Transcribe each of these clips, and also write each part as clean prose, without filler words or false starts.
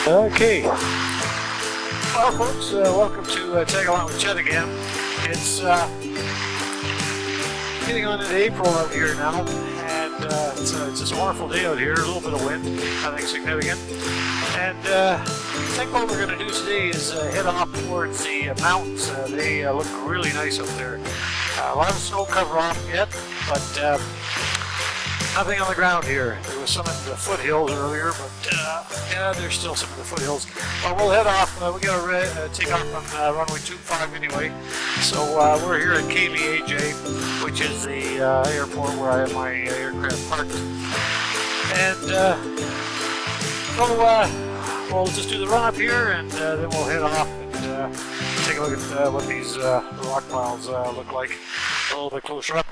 Okay, well folks, welcome to Tag Along with Chet again. It's getting on into April out here now, and it's just a wonderful day out here, a little bit of wind, nothing significant. And I think what we're going to do today is head off towards the mountains. They look really nice up there. A lot of snow cover off yet, but nothing on the ground here. There was some in the foothills earlier, but yeah, there's still some in the foothills. But we'll head off. We got to take off on runway 25 anyway. So we're here at KVAJ, which is the airport where I have my aircraft parked. And so we'll just do the run up here, and then we'll head off and take a look at what these rock piles look like a little bit closer up.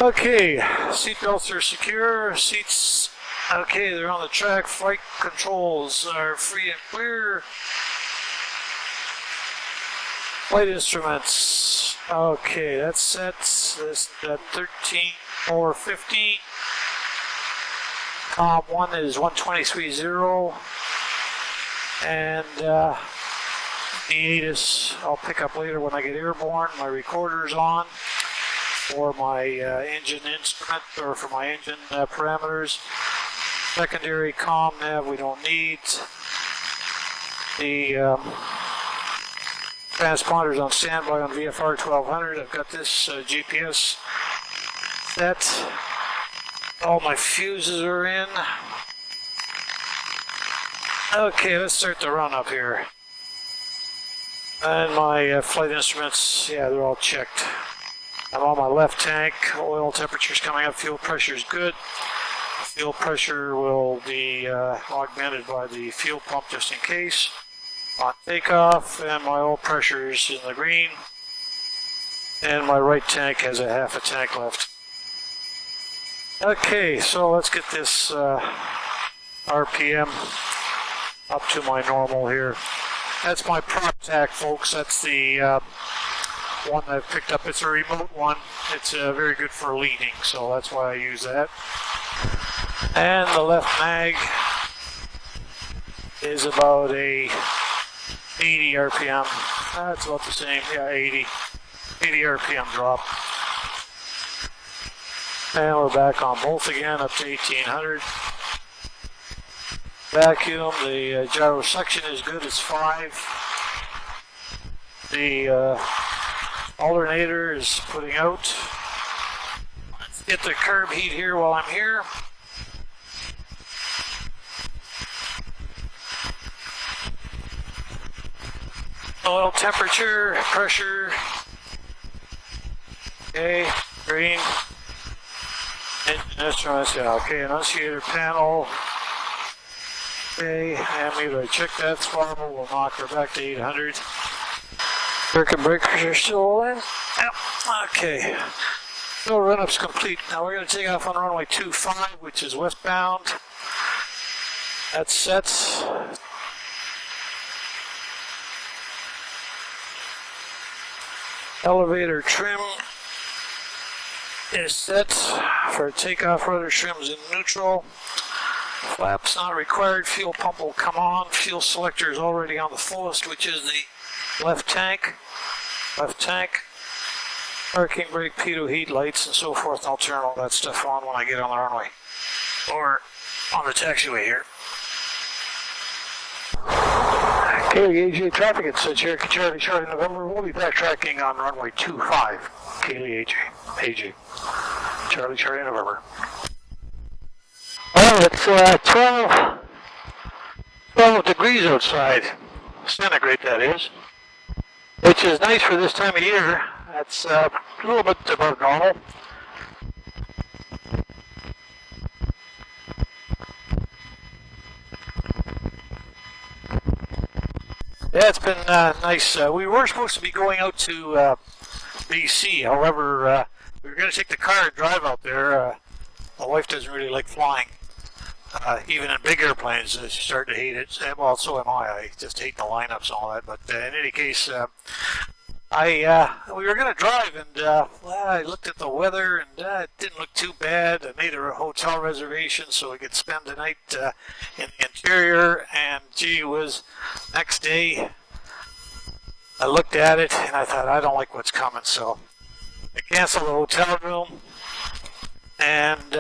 Okay, seat belts are secure, seats, okay, they're on the track, flight controls are free and clear. Flight instruments, okay, that's set, this 13.450. COM 1 is 123.0, and the ATIS I'll pick up later when I get airborne. My recorder's on for my engine instrument, or for my engine parameters. Secondary comm nav we don't need. The transponder's on standby on VFR 1200. I've got this GPS set. All my fuses are in. Okay, let's start the run up here. And my flight instruments, yeah, they're all checked. I'm on my left tank, oil temperature's coming up, fuel pressure's good. Fuel pressure will be augmented by the fuel pump just in case. On takeoff, and my oil pressure's in the green. And my right tank has a half a tank left. Okay, so let's get this RPM up to my normal here. That's my prop tack, folks. That's the one I've picked up. It's a remote one. It's very good for leading, so that's why I use that. And the left mag is about a 80 RPM. That's about the same, yeah, 80 RPM drop. And we're back on both again, up to 1800. Vacuum, the gyro suction is good, it's 5. The alternator is putting out. Let's get the curb heat here while I'm here. Oil temperature, pressure. Okay, green. Engine instruments, yeah, okay, annunciator panel. Okay, and maybe I check that throttle, we'll knock her back to 800. Circuit breakers are still in. Yep, okay. So run-up's complete. Now we're going to take off on runway 25, which is westbound. That's set. Elevator trim is set for takeoff. Rudder trim's in neutral. Flaps not required. Fuel pump will come on. Fuel selector is already on the fullest, which is the left tank. Parking brake, pitot heat, lights, and so forth. And I'll turn all that stuff on when I get on the runway or on the taxiway here. KVAJ traffic, it's Cherokee Charlie November. We'll be backtracking on runway 25. KVAJ, Charlie November. Oh, it's 12 degrees outside, centigrade that is, which is nice for this time of year. That's a little bit above normal. Yeah, it's been nice. We were supposed to be going out to BC, however, we were going to take the car and drive out there. My wife doesn't really like flying. Even in big airplanes, she started to hate it. Well, so am I. I just hate the lineups and all that. But in any case, We were going to drive, and well, I looked at the weather, and it didn't look too bad. I made a hotel reservation so we could spend the night in the interior, and gee whiz, next day I looked at it, and I thought, I don't like what's coming, so I canceled the hotel room, and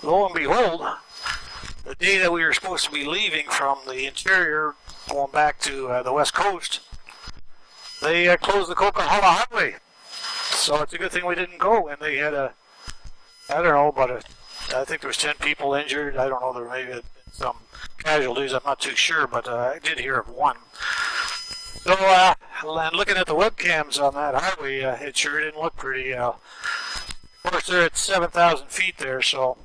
lo and behold, the day that we were supposed to be leaving from the interior, going back to the west coast, they closed the Coca-Cola Highway. So it's a good thing we didn't go. And they had I don't know, but I think there was 10 people injured. I don't know, there may have been some casualties. I'm not too sure, but I did hear of one. So, and looking at the webcams on that highway, it sure didn't look pretty. Of course, they're at 7,000 feet there, so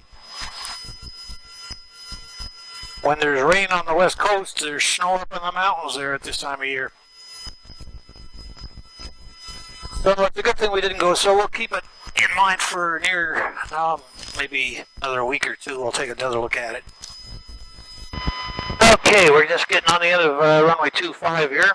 when there's rain on the west coast, there's snow up in the mountains there at this time of year. So it's a good thing we didn't go, so we'll keep it in mind for near, maybe another week or two. We'll take another look at it. Okay, we're just getting on the end of runway 25 here.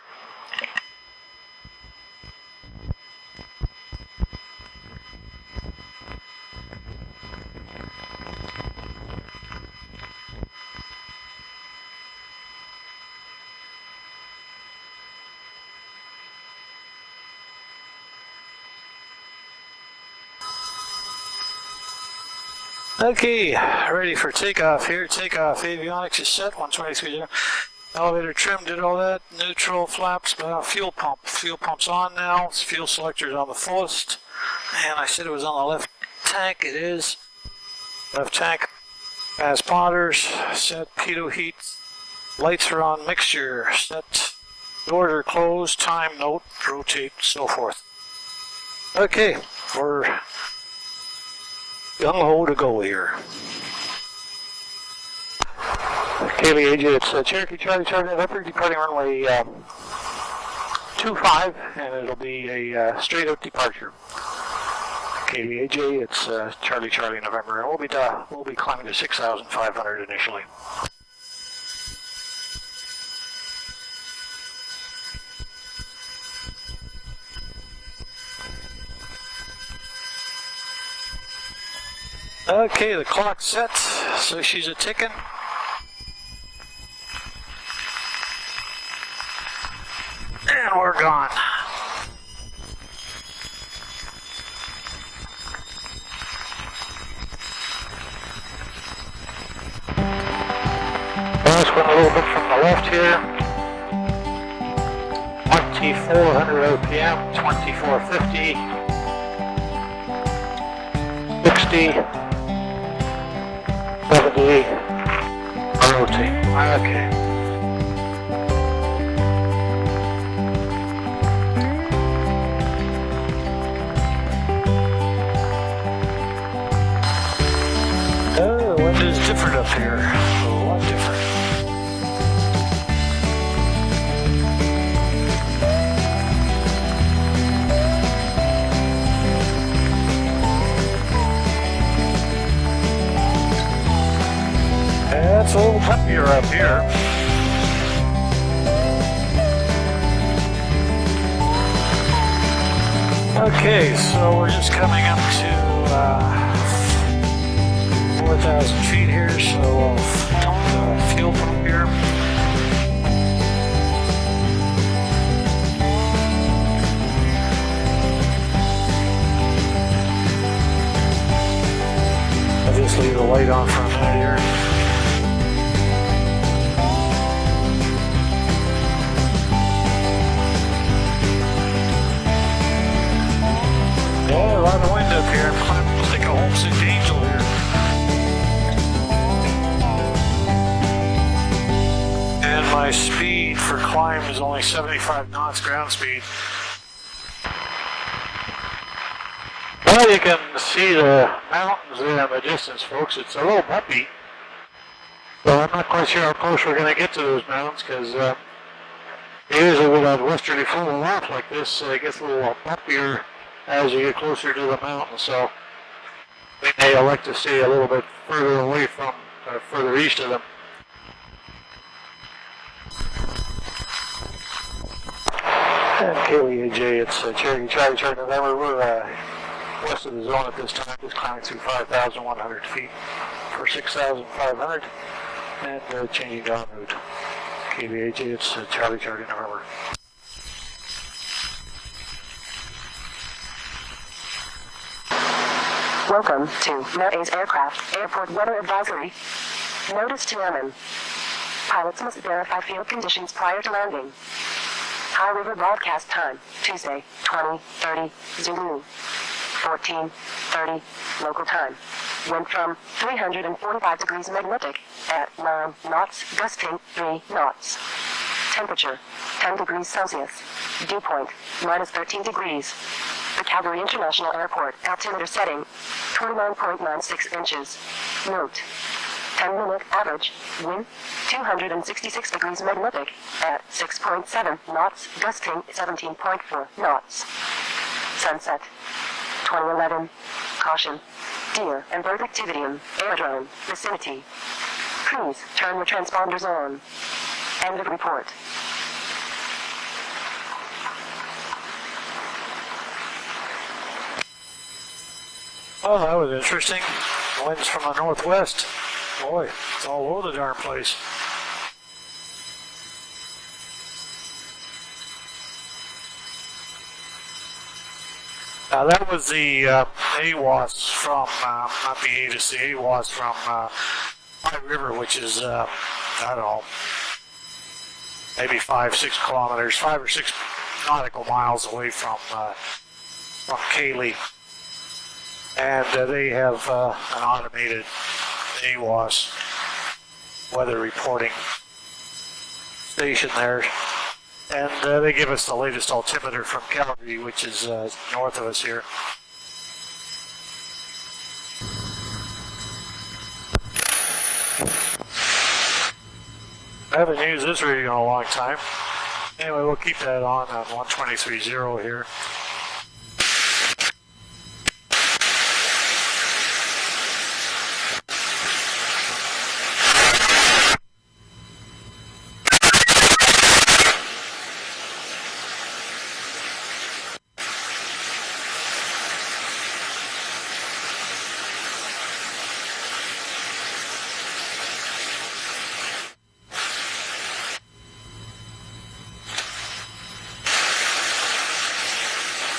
Okay, ready for takeoff here. Takeoff avionics is set, 123. Elevator trim, did all that. Neutral, flaps, fuel pump. Fuel pump's on now. Fuel selector's on the fullest. And I said it was on the left tank. It is. Left tank. Fast spotters, set. Pitot heat. Lights are on, mixture, set. Doors are closed, time, note, rotate, so forth. Okay, we're gung-ho to go here. Kaylee AJ, it's Cherokee Charlie November, departing runway 25, and it'll be a straight out departure. Kaylee AJ, it's Charlie November, and we'll be climbing to 6,500 initially. Okay, the clock's set, so she's a ticking. And we're gone. Let's go a little bit from the left here. 2400 RPM, 2450, 60. 70, rotate. Okay. Oh, wind is different up here. A lot different. It's a little peppier up here. Okay, so we're just coming up to 4,000 feet here, so we'll dump the fuel pump here. I'll just leave the light on for a minute here. Yeah, a lot of wind up here. I'm like a homesick angel here. And my speed for climb is only 75 knots ground speed. Well, you can see the mountains there in the distance, folks. It's a little bumpy. So I'm not quite sure how close we're going to get to those mountains, because usually with a westerly flow aloft like this, it gets a little bumpier as you get closer to the mountain, so we may elect to stay a little bit further away from, or further east of them. And KVAJ, it's Cherokee Charlie Charlie November. We're west of the zone at this time, just climbing through 5,100 feet for 6,500 and changing down route. KVAJ, it's Charlie Charlie November. Welcome to NetA's Aircraft Airport Weather Advisory. Notice to airmen. Pilots must verify field conditions prior to landing. High River broadcast time, Tuesday, 20:30 Zulu, 14:30 local time. Wind from 345 degrees magnetic at 9 knots, gusting 3 knots. Temperature, 10 degrees Celsius. Dew point, -13 degrees. The Calgary International Airport altimeter setting, 29.96 inches. Note, 10-minute average, wind, 266 degrees magnetic at 6.7 knots, gusting 17.4 knots. Sunset, 2011. Caution, deer and bird activity in aerodrome vicinity. Please turn the transponders on. End of report. Oh, that was interesting. Winds from the northwest. Boy, it's all over the darn place. Now that was the AWAS from, not the ATIS, the AWAS from High River, which is, I don't know, maybe 5-6 kilometers, 5 or 6 nautical miles away from Cayley. And they have an automated AWAS weather reporting station there. And they give us the latest altimeter from Calgary, which is north of us here. I haven't used this radio in a long time. Anyway, we'll keep that on 123.0 here.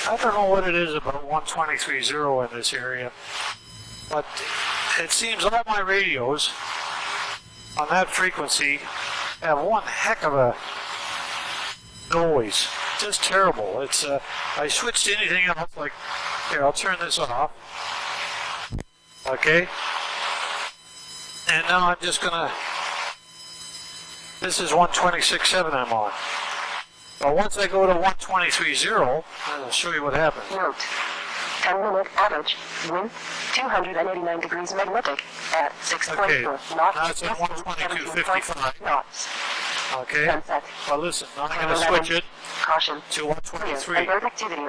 I don't know what it is about 123.0 in this area, but it seems all my radios on that frequency have one heck of a noise. Just terrible. It's I switched to anything else, like, here, I'll turn this off. Okay? And now I'm just gonna, this is 126.7 I'm on. But once I go to 123.0, I'll show you what happens. Note, 10-minute average, wind, 289 degrees magnetic at 6.4 okay. knots. Now it's at 122.55 knots. Okay. Sunset. Well, listen, now I'm going to switch it Caution. to 123. And bird activity.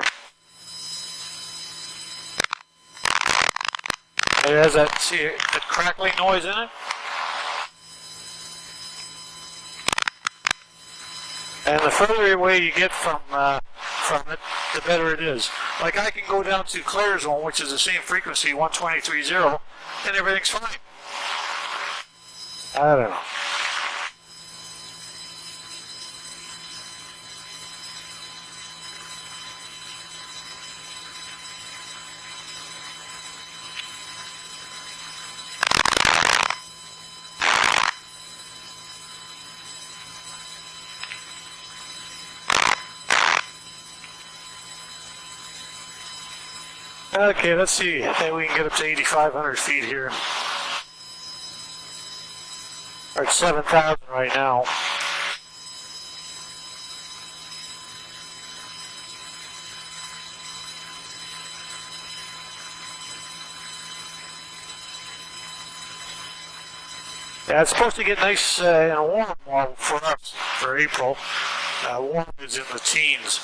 It has that, see, that crackling noise in it. And the further away you get from it, the better it is. Like I can go down to Clare Zone, which is the same frequency, 123.0, and everything's fine. I don't know. Okay, let's see. Maybe we can get up to 8,500 feet here. We're at 7,000 right now. Yeah, it's supposed to get nice and warm for us for April. Warm is in the teens.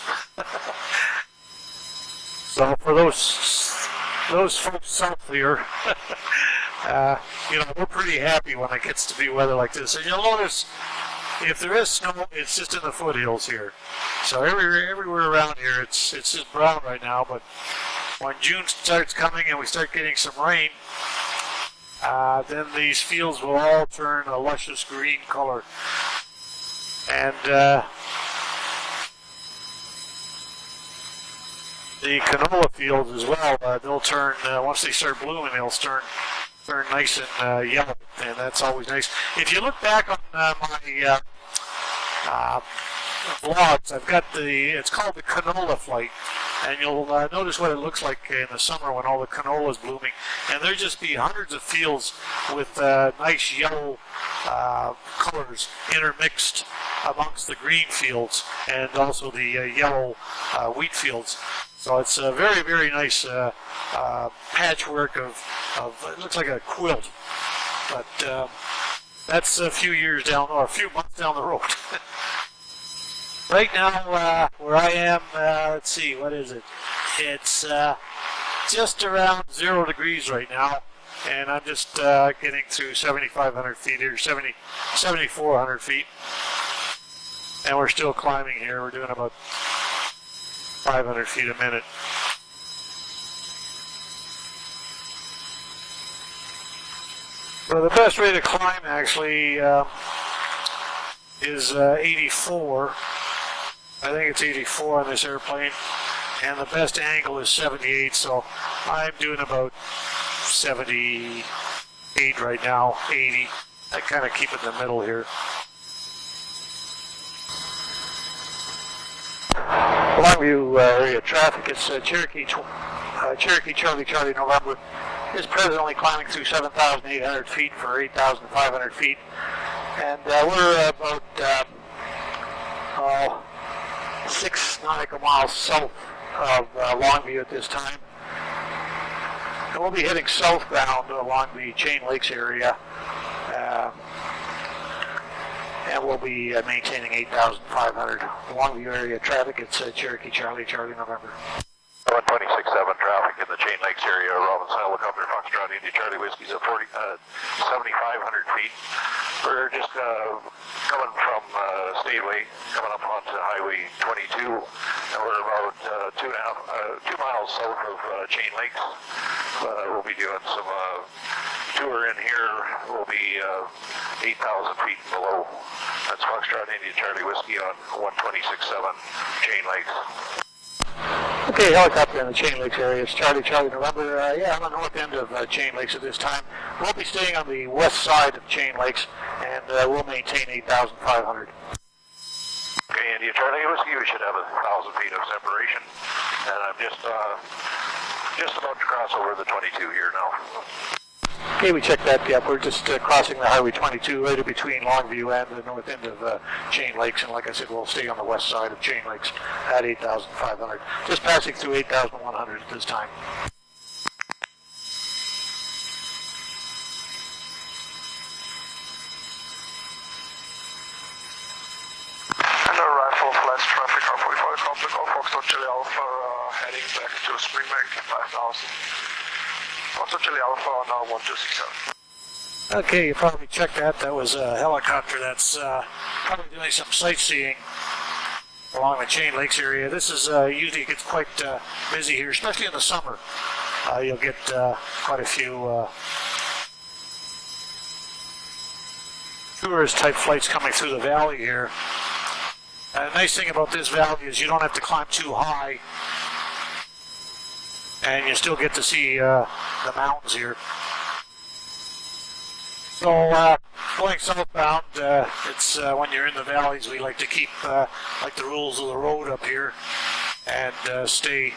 So for those folks south here, you know, we're pretty happy when it gets to be weather like this. And you'll notice if there is snow, it's just in the foothills here. So everywhere around here, it's just brown right now. But when June starts coming and we start getting some rain, then these fields will all turn a luscious green color. And the canola fields as well, they'll turn, once they start blooming, they'll turn nice and yellow, and that's always nice. If you look back on my vlogs, I've got it's called the canola flight, and you'll notice what it looks like in the summer when all the canola is blooming, and there'll just be hundreds of fields with nice yellow colors intermixed amongst the green fields and also the yellow wheat fields. So it's a very, very nice patchwork of, it looks like a quilt, but that's a few years down, or a few months down the road. Right now, where I am, let's see, what is it? It's just around 0 degrees right now, and I'm just getting through 7,500 feet here, 7,400 feet, and we're still climbing here. We're doing about 500 feet a minute. Well, the best rate of climb actually is 84. I think it's 84 on this airplane, and the best angle is 78, so I'm doing about 78 right now, 80. I kind of keep it in the middle here. Longview area traffic, it's Cherokee Charlie November is presently climbing through 7,800 feet for 8,500 feet, and we're about 6 nautical miles south of Longview at this time. And we'll be heading southbound along the Chain Lakes area, and we'll be maintaining 8,500. Longview area traffic, it's Cherokee Charlie November. 126.7 traffic in the Chain Lakes area, Robinson helicopter, Foxtrot, India Charlie Whiskey's at 7,500 feet. We're just coming from Stateway, coming up onto Highway 22, and we're about 2 miles south of Chain Lakes. We'll be doing some tour in here. We'll be 8,000 feet below. That's Foxtrot, India Charlie Whiskey on 126.7 Chain Lakes. Okay, helicopter in the Chain Lakes area. It's Charlie November. Yeah, on the north end of Chain Lakes at this time. We'll be staying on the west side of Chain Lakes, and we'll maintain 8,500. Okay, India Charlie Whiskey, we should have 1,000 feet of separation, and I'm just about to cross over the 22 here now. Okay, we checked that. Yep, we're just crossing the Highway 22 right in between Longview and the north end of Chain Lakes, and like I said, we'll stay on the west side of Chain Lakes at 8,500. Just passing through 8,100 at this time. Hello, Rifle Flash traffic, R45 Complex, Foxtrot Charlie Alpha, heading back to Springbank, 5,000. Foxtrot Charlie Alpha on 1267. Okay, you probably checked that. That was a helicopter that's probably doing some sightseeing along the Chain Lakes area. This is usually gets quite busy here, especially in the summer. You'll get quite a few tourist type flights coming through the valley here. The nice thing about this valley is you don't have to climb too high, and you still get to see the mountains here. So going southbound, it's when you're in the valleys, we like to keep like the rules of the road up here and stay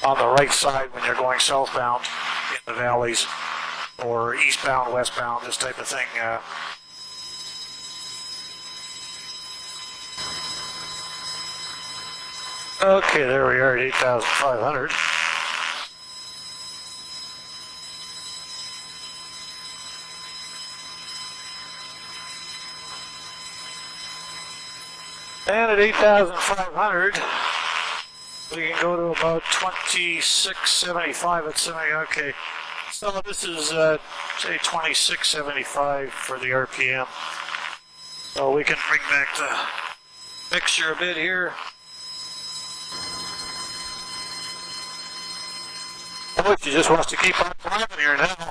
on the right side when you're going southbound in the valleys, or eastbound, westbound, this type of thing. Okay, there we are at 8,500. And at 8,500, we can go to about 2675 at 70. Okay, So this is, say, 2675 for the RPM. So we can bring back the mixture a bit here. Oh, she just wants to keep on climbing here now.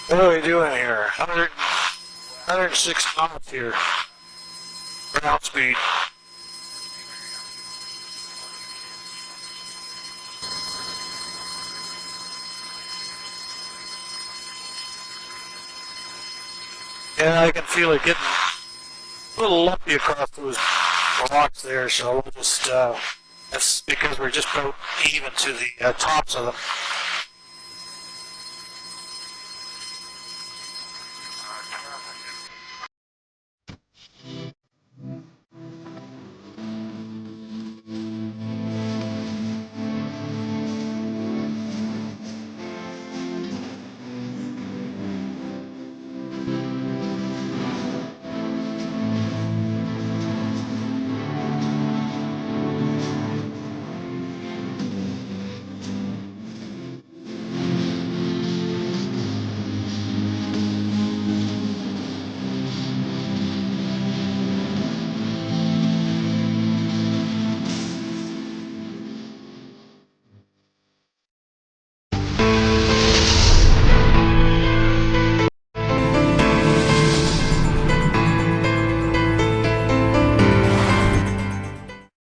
What are we doing here? 106 knots here. Ground speed. Yeah, I can feel it getting a little lumpy across those rocks there, so we'll just, that's because we're just about even to the tops of them.